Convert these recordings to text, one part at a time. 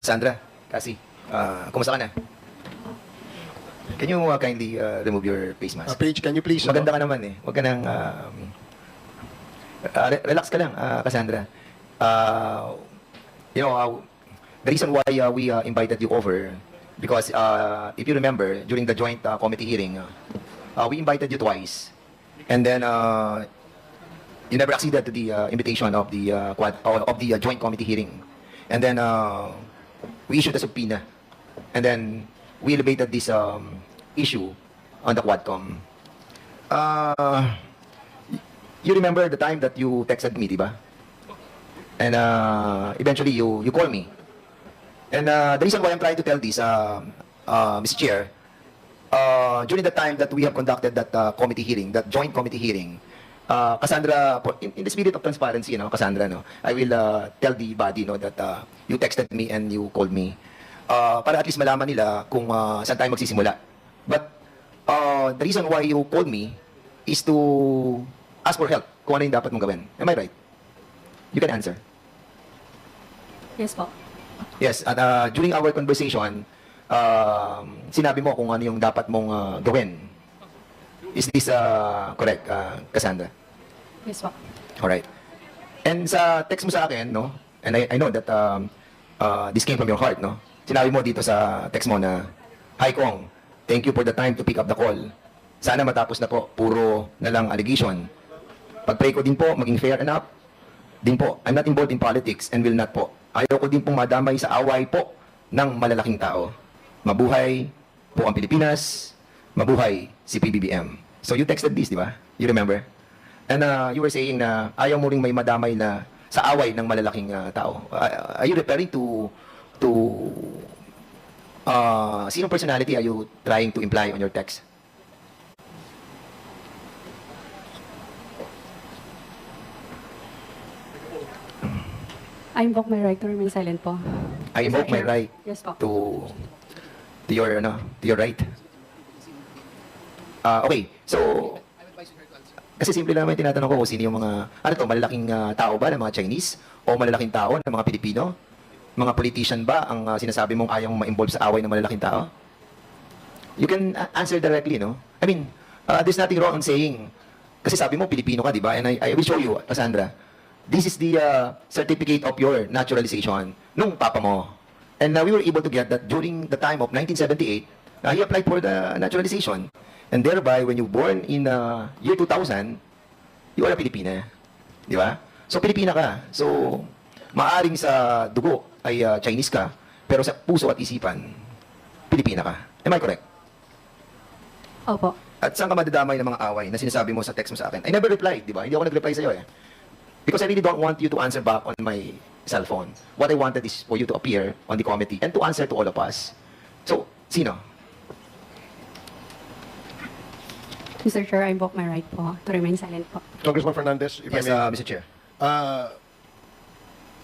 Sandra, Cassie, kumusta ka na? Can you kindly remove your face mask? Paige, can you please... Maganda ka naman eh. Huwag ka nang... relax ka lang, Cassandra. The reason why we invited you over, because if you remember, during the joint committee hearing, we invited you twice. And then, you never acceded to the invitation of the joint committee hearing. And then, we issued a subpoena. And then, we elevated this issue on the Quadcom. You remember the time that you texted me, diba? And eventually you called me. And the reason why I'm trying to tell this, Mr. Chair, during the time that we have conducted that committee hearing, that joint committee hearing, Cassandra, in the spirit of transparency, Cassandra, I will tell the body that you texted me and you called me. Para at least malaman nila kung saan tayo magsisimula. But the reason why you called me is to ask for help kung ano yung dapat mong gawin. Am I right? You can answer. Yes po. Yes, at during our conversation, sinabi mo kung ano yung dapat mong gawin. Is this correct, Cassandra? Yes po. Alright. And sa text mo sa akin, no? And I know that this came from your heart, no? Sinabi mo dito sa text mo na, Hi Kong, thank you for the time to pick up the call. Sana matapos na po, puro na lang allegation. Pag-pray ko din po, maging fair enough. Din po, I'm not involved in politics and will not po. Ayaw ko din pong madamay sa away po ng malalaking tao. Mabuhay po ang Pilipinas, mabuhay si PBBM. So you texted this, di ba? You remember? And you were saying na ayaw mo ring may madamay na sa away ng malalaking tao. Are you referring to sinong personality are you trying to imply on your text? I invoke my right to remain silent po. I invoke my right Yes po. to your right. Okay, so kasi simple lang naman yung tinatanong ko kung sino yung mga malalaking tao ba ng mga Chinese o malalaking tao ng mga Pilipino? Mga politician ba ang sinasabi mong ayaw ma-involve sa away ng malalaking tao? You can answer directly, no? I mean, there's nothing wrong in saying, kasi sabi mo Pilipino ka, di ba? And I will show you, Cassandra. This is the certificate of your naturalization nung papa mo. And we were able to get that during the time of 1978, he applied for the naturalization. And thereby, when you born in year 2000, you are a Pilipina. Di ba? So, Pilipina ka. So, maaring sa dugo ay Chinese ka, pero sa puso at isipan, Pilipina ka. Am I correct? Opo. At saan ka madadamay ng mga away na sinasabi mo sa text mo sa akin? I never replied, di ba? Hindi ako nag-reply sa'yo eh. Because I really don't want you to answer back on my cell phone. What I wanted is for you to appear on the committee and to answer to all of us. So, sino? Mr. Chair, I invoke my right po to remain silent po. Congressman Fernandez, if Yes, I may. Mr. Chair.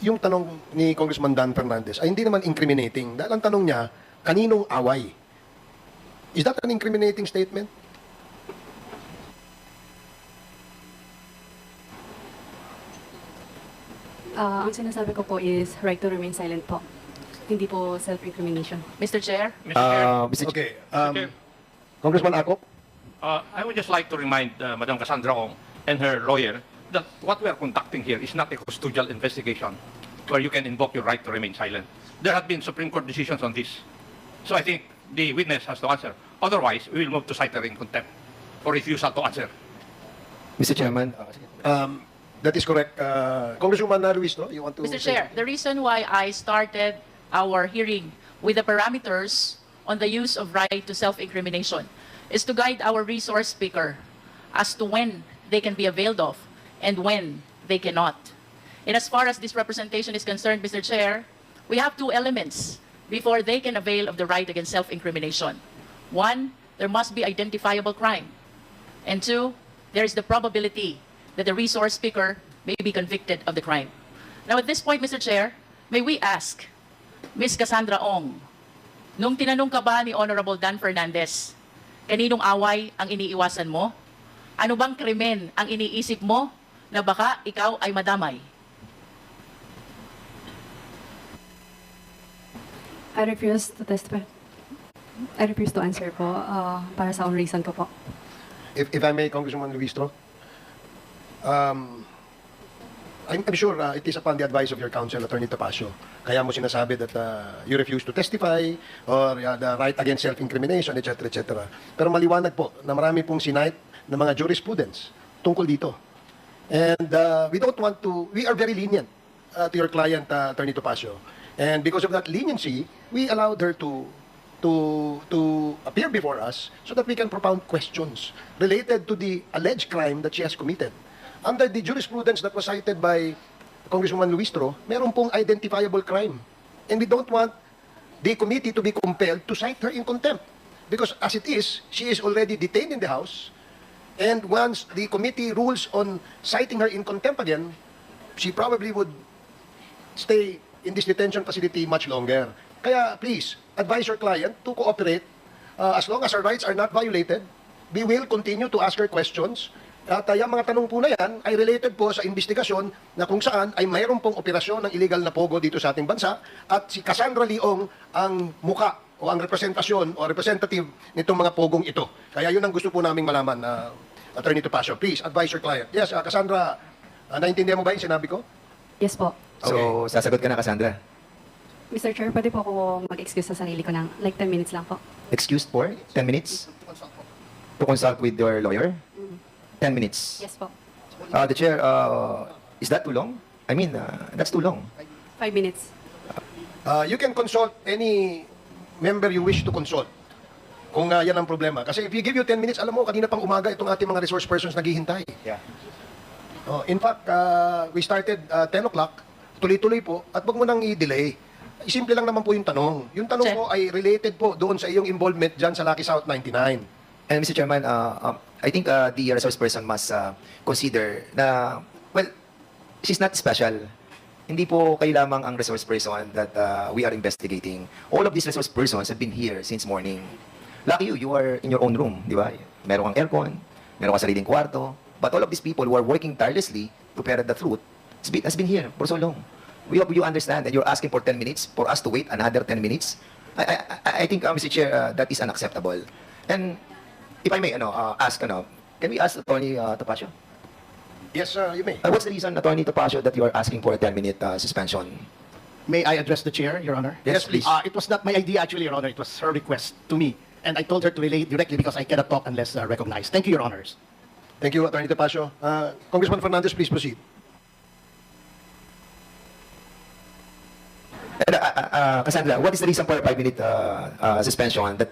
Yung tanong ni Congressman Dan Fernandez ay hindi naman incriminating. Dahil ang tanong niya, kaninong away? Is that an incriminating statement? Ang sinasabi ko po is right to remain silent po. Hindi po self-incrimination. Mr. Chair, Mr. Chair. Okay. Chair. Congressman Acop? I would just like to remind Madam Cassandra Ong and her lawyer that what we are conducting here is not a custodial investigation where you can invoke your right to remain silent. There have been Supreme Court decisions on this. So I think the witness has to answer. Otherwise, we will move to cite her in contempt for refusal to answer. Mr. Chairman. That is correct. Congresswoman Luis, no? You want to Mr. say- Chair, the reason why I started our hearing with the parameters on the use of right to self-incrimination is to guide our resource speaker as to when they can be availed of and when they cannot. And as far as this representation is concerned, Mr. Chair, we have two elements before they can avail of the right against self-incrimination. One, there must be identifiable crime. And two, there is the probability that the resource speaker may be convicted of the crime. Now, at this point, Mr. Chair, may we ask Ms. Cassandra Ong, nung tinanong ka ba ni Honorable Dan Fernandez, kaninong away ang iniiwasan mo? Ano bang krimen ang iniisip mo na baka ikaw ay madamay? I refuse to testify. I refuse to answer po para sa own reason ko po. If I may, Congresswoman Luistro, I'm sure it is upon the advice of your counsel, Attorney Topacio. Kaya mo sinasabi that you refuse to testify or the right against self-incrimination, etc., etc. Pero maliwanag po na marami pong sinight na mga jurisprudence tungkol dito. And we don't want to, we are very lenient to your client, Attorney Topacio. And because of that leniency, we allowed her to appear before us so that we can propound questions related to the alleged crime that she has committed. Under the jurisprudence that was cited by Congresswoman Luistro, meron pong identifiable crime. And we don't want the committee to be compelled to cite her in contempt. Because as it is, she is already detained in the House. And once the committee rules on citing her in contempt again, she probably would stay in this detention facility much longer. Kaya please, advise your client to cooperate. As long as her rights are not violated, we will continue to ask her questions. At yung mga tanong po na yan ay related po sa investigasyon na kung saan ay mayroon pong operasyon ng illegal na pogo dito sa ating bansa at si Cassandra Leong ang muka o ang representasyon o representative nitong mga pogong ito. Kaya yun ang gusto po naming malaman, Attorney Topacio. Please, advise your client. Yes, Cassandra, naintindihan mo ba yung sinabi ko? Yes po. So, sasagot ka na, Cassandra. Mr. Chair, pwede po ako mag-excuse sa sarili ko ng like 10 minutes lang po. Excused for 10 minutes? To consult with your lawyer? 10 minutes. Yes po. The chair, is that too long? I mean, that's too long. 5 minutes. You can consult any member you wish to consult. Kung yan ang problema. Kasi if you give you 10 minutes, alam mo, kanina pang umaga itong ating mga resource persons naghihintay. Yeah. In fact, we started 10 o'clock, tuloy-tuloy po, at wag mo nang i-delay. Simple lang naman po yung tanong. Yung tanong Check. ko ay related po doon sa iyong involvement dyan sa Lucky South 99. And Mr. Chairman, I think the resource person must consider na, well, she's not special. Hindi po kayo lamang ang resource person that we are investigating. All of these resource persons have been here since morning. Lucky you are in your own room, di ba? Meron kang aircon, meron kang sariling kwarto. But all of these people who are working tirelessly to ferret the truth has been here for so long. We hope you understand that you're asking for 10 minutes for us to wait another 10 minutes. I think, Mr. Chair, that is unacceptable. And if I may ask, can we ask Attorney Topacio? Yes, you may. What's the reason, Attorney Topacio, that you are asking for a 10-minute suspension? May I address the chair, Your Honor? Yes, please. It was not my idea, actually, Your Honor. It was her request to me. And I told her to relay directly because I cannot talk unless recognized. Thank you, Your Honors. Thank you, Attorney Topacio. Congressman Fernandez, please proceed. And, Cassandra, what is the reason for a 5-minute suspension that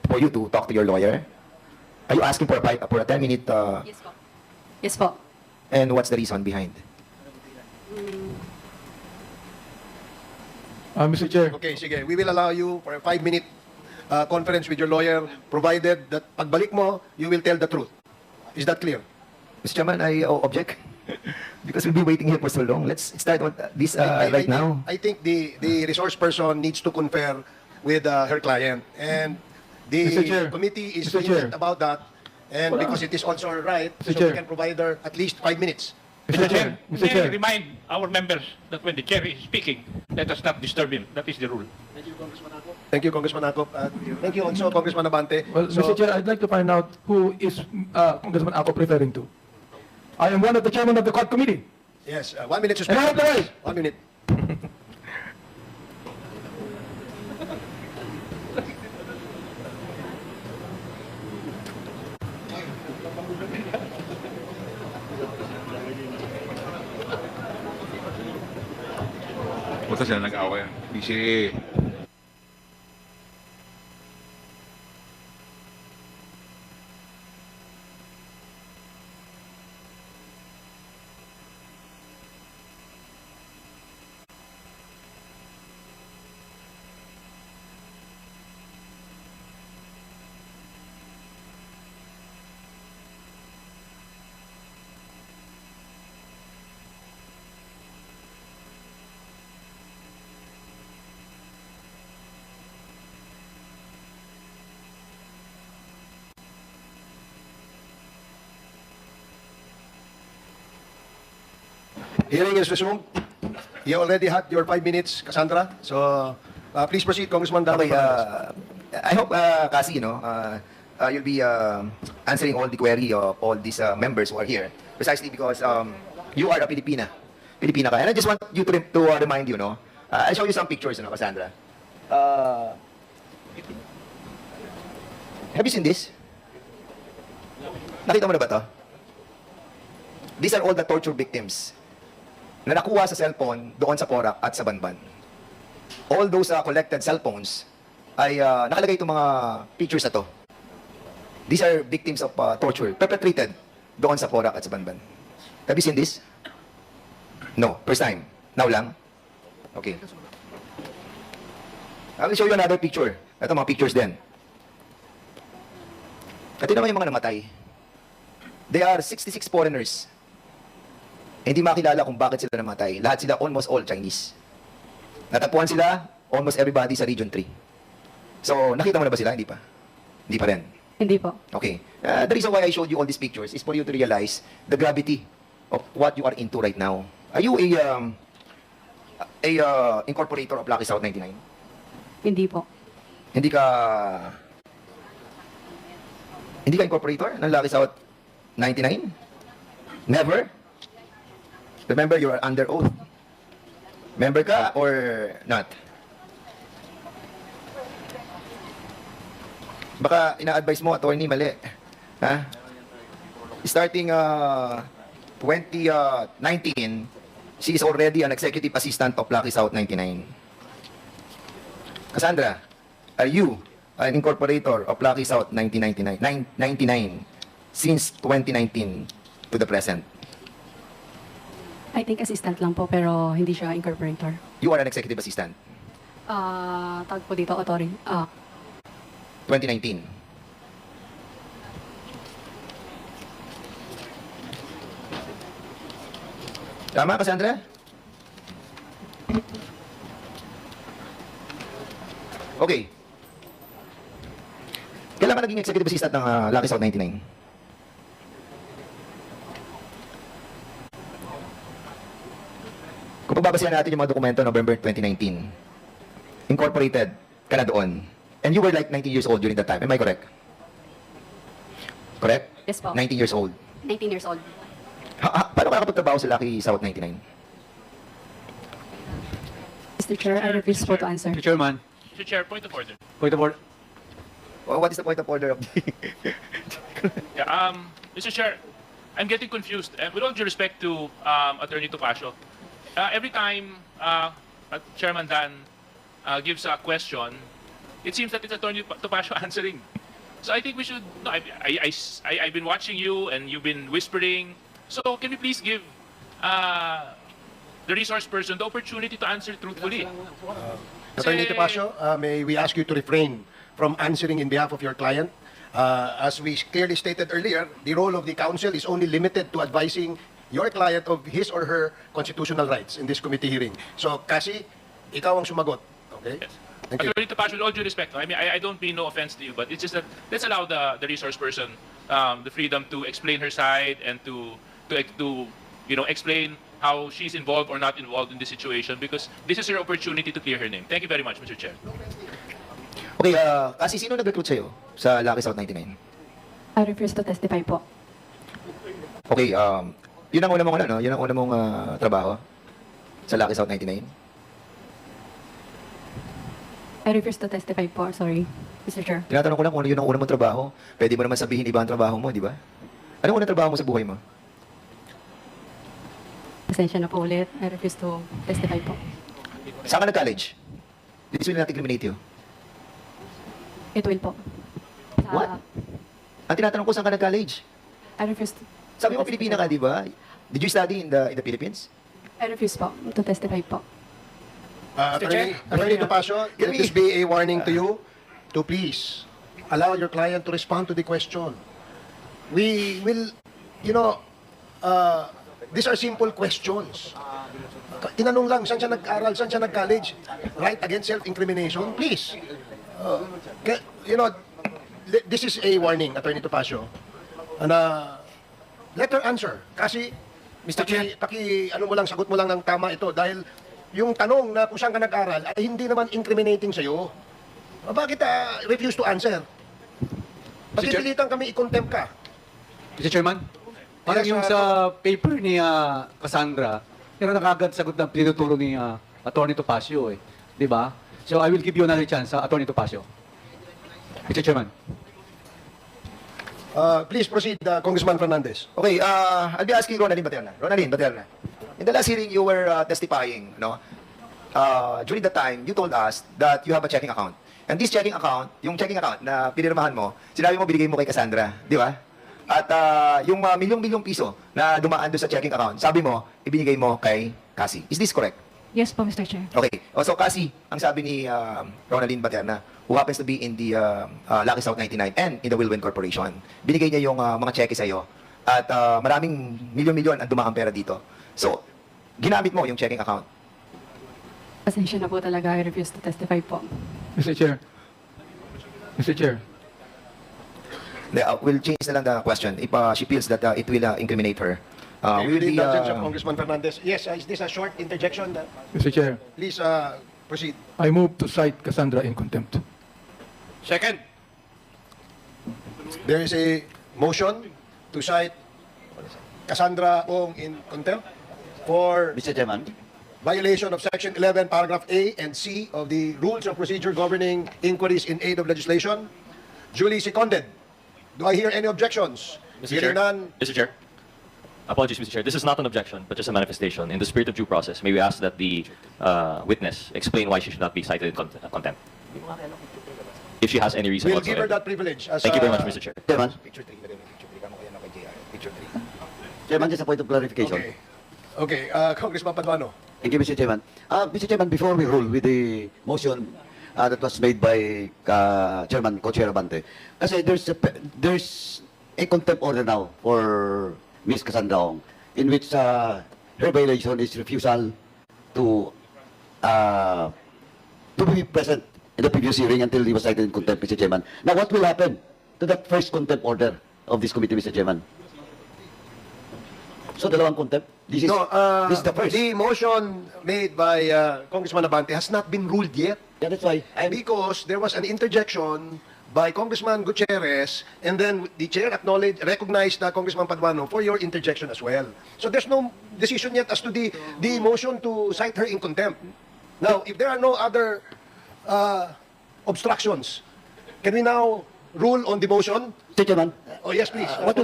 for you to talk to your lawyer? Are you asking for a 10-minute? Yes po. Yes po. And what's the reason behind? Mr. Chair, Okay, sige. We will allow you for a 5-minute conference with your lawyer, provided that pagbalik mo, you will tell the truth. Is that clear? Mr. Chairman, I object because we'll be waiting here for so long. Let's start with this right now. I think the resource person needs to confer with her client. And Mr. Chair. the committee is Mr. Chair. lenient about that. And because it is also her right, Mr. so Chair. we can provide her at least 5 minutes. Mr. Chair, Mr. May I Chair. remind our members that when the chair is speaking, let us not disturb him. That is the rule. Thank you, Congressman Akop. Thank you also, Congressman Abante. Well, So- Mr. Chair, I'd like to find out who is Congressman Akop referring to. I am one of the chairman of the court committee. Yes, 1 minute And I have suspension. the right. 1 minute. Punta sila nag-away. Busy. Hearing is resumed. You already had your 5 minutes, Cassandra. So Please proceed, Congressman Damo. Okay, I hope, Kasi, you'll be answering all the query of all these members who are here, precisely because you are a Filipina. Filipina ka. And I just want you to remind you, I'll show you some pictures, Cassandra. Have you seen this? Nakita mo na ba to? These are all the torture victims na nakuha sa cellphone doon sa Porac at sa Banban. All those collected cell phones ay nakalagay itong mga pictures na to. These are victims of torture perpetrated doon sa Porac at sa Banban. Have you seen this? No, first time. Now lang? Okay. I will show you another picture. Ito mga pictures din. Ito naman yung mga namatay. They are 66 foreigners. Hindi makilala kung bakit sila namatay. Lahat sila, almost all Chinese. Natagpuan sila, almost everybody sa Region 3. So, nakita mo na ba sila? Hindi pa? Hindi pa rin. Hindi po. Okay. The reason why I showed you all these pictures is for you to realize the gravity of what you are into right now. Are you a incorporator of Lucky South 99? Hindi po. Hindi ka incorporator ng Lucky South 99? Never? Remember, you are under oath. Member ka or not? Baka ina-advise mo, attorney, mali. Ha? Starting 2019, she is already an executive assistant of Lucky South 99. Cassandra, are you an incorporator of Lucky South 99 since 2019 to the present? I think assistant lang po, pero hindi siya incorporator. You are an executive assistant. Tawag po dito, authority. 2019. Tama, Cassandra? Okay. Kailan ka naging executive assistant ng Lucky South 99? Kung pagbabasihan natin yung mga dokumento, November 2019, incorporated ka na doon. And you were like 19 years old during that time. Am I correct? Correct? Yes po. 19 years old. 19 years old. Paano ka nakapagtrabaho sa Lucky South 99? Mr. Chair, I refuse po to answer. Mr. Chairman, Mr. Chair, point of order. point of order. What is the point of order of Yeah, Mr. Chair, I'm getting confused. With all due respect to Attorney Topacio, every time Chairman Dan gives a question, it seems that it's Attorney Topacio answering. So I think we should. No, I've been watching you, and you've been whispering. So can we please give the resource person the opportunity to answer truthfully? Attorney Topacio, may we ask you to refrain from answering in behalf of your client? As we clearly stated earlier, the role of the counsel is only limited to advising your client of his or her constitutional rights in this committee hearing. So, Cassie, ikaw ang sumagot. Okay? Yes. Thank you. Attorney Topacio, with all due respect, I mean, I don't mean no offense to you, but it's just that let's allow the resource person the freedom to explain her side and to explain how she's involved or not involved in this situation, because this is her opportunity to clear her name. Thank you very much, Mr. Chair. Okay, kasi sino nag-recruit sa'yo sa Lucky South 99? I refuse to testify po. Okay, yun ang una mong yun ang una mong trabaho sa Lucky South 99? I refuse to testify po. Sorry, Mr. Chair. Tinatanong ko lang kung ano yun ang una mong trabaho. Pwede mo naman sabihin iba ang trabaho mo, di ba? Anong unang trabaho mo sa buhay mo? Pasensya na po ulit. I refuse to testify po. Saan ka nag-college? This will not incriminate you. It will po. What? Ang tinatanong ko, saan ka nag-college? I refuse to... Sabi mo, Pilipina ka, di ba? Did you study in the Philippines? I refuse po to testify po. Attorney Topacio, let this be a warning to you to please allow your client to respond to the question. We will, these are simple questions. Tinanong lang, saan siya nag-aral, saan siya nag-college? Right against self-incrimination? Please. This is a warning, Attorney Topacio. And let her answer. Kasi, Mr. Chair. sagot mo lang ng tama ito dahil yung tanong na kung saan ka nag-aral ay hindi naman incriminating sa'yo. Bakit refuse to answer? Pagpipilitan kami i-contempt ka. Mr. Chairman, parang Yes, yung sa paper ni Cassandra, pero nakagad sagot ng tinuturo ni Attorney Topacio eh. Di ba? So I will give you another chance, Attorney Topacio. Mr. Chairman. Please proceed, Congressman Fernandez. Okay, I'll be asking Ronaldin Baterna. Ronaldin Baterna. In the last hearing, you were testifying, no? During that time, you told us that you have a checking account. And this checking account, yung checking account na pinirmahan mo, sinabi mo binigay mo kay Cassandra, di ba? At yung milyong-milyong piso na dumaan doon sa checking account, sabi mo, ibinigay mo kay Cassie. Is this correct? Yes po, Mr. Chair. Okay. So Cassie, ang sabi ni Ronaldin Baterna, who happens to be in the Lucky South 99 and in the Wilwin Corporation, binigay niya yung mga cheque sa'yo at maraming milyon-milyon ang dumaang pera dito. So, ginamit mo yung checking account. Pasensya na po talaga. I refuse to testify po. Mr. Chair. Mr. Chair. We'll change na lang the question. If she feels that it will incriminate her, we will With be... the indulgence of Congressman Fernandez. Yes, is this a short interjection? Mr. Chair. Please proceed. I move to cite Cassandra in contempt. Second, There is a motion to cite Cassandra Ong in contempt for Mr. Chairman, violation of Section 11, Paragraph A and C of the Rules of Procedure governing inquiries in aid of legislation. Duly seconded. Do I hear any objections? Hearing none. Mr. Chair. Apologies, Mr. Chair. This is not an objection, but just a manifestation. In the spirit of due process, may we ask that the witness explain why she should not be cited in contempt? If she has any reason We'll give her whatsoever. that privilege. As, Thank you very much, Mr. Chair. Chairman, Picture 3. Picture 3. Kamo kaya na kay JR. Picture 3. Chairman, just a point of clarification. Okay. Okay, Congressman Paduano. Thank you, Mr. Chairman. Mr. Chairman, before we rule with the motion that was made by Chairman Co-Chair Abante, kasi there's a contempt order now for Ms. Cassandra Ong, in which her violation is refusal to be present in the previous hearing until he was cited in contempt, Mr. Chairman. Now, what will happen to that first contempt order of this committee, Mr. Chairman? So, dalawang contempt? This is the first. The motion made by Congressman Abante has not been ruled yet. Yeah, that's why. Because there was an interjection by Congressman Gutierrez, and then the chair recognized Congressman Paduano for your interjection as well. So there's no decision yet as to the motion to cite her in contempt. Now, if there are no other obstructions, can we now rule on the motion? Mr. Chairman, Oh, yes, please. what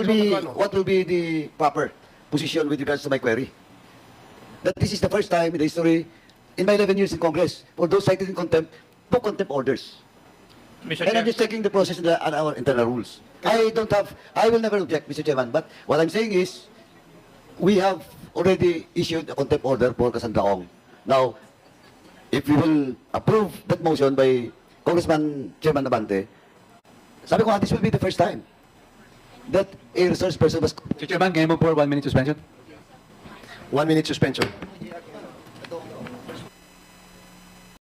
will be the proper position with regards to my query? That this is the first time in the history, in my 11 years in Congress, for those cited in contempt, book contempt orders. Mr. And I'm Chair. just taking the process on our internal rules. I will never object, Mr. Chairman, but what I'm saying is, we have already issued a contempt order for Cassandra Ong. Now, if we will approve that motion by Congressman Chairman Abante, sabi ko nga, this will be the first time that a resource person was... Mr. Chairman, can I move for 1 minute suspension? 1 minute suspension.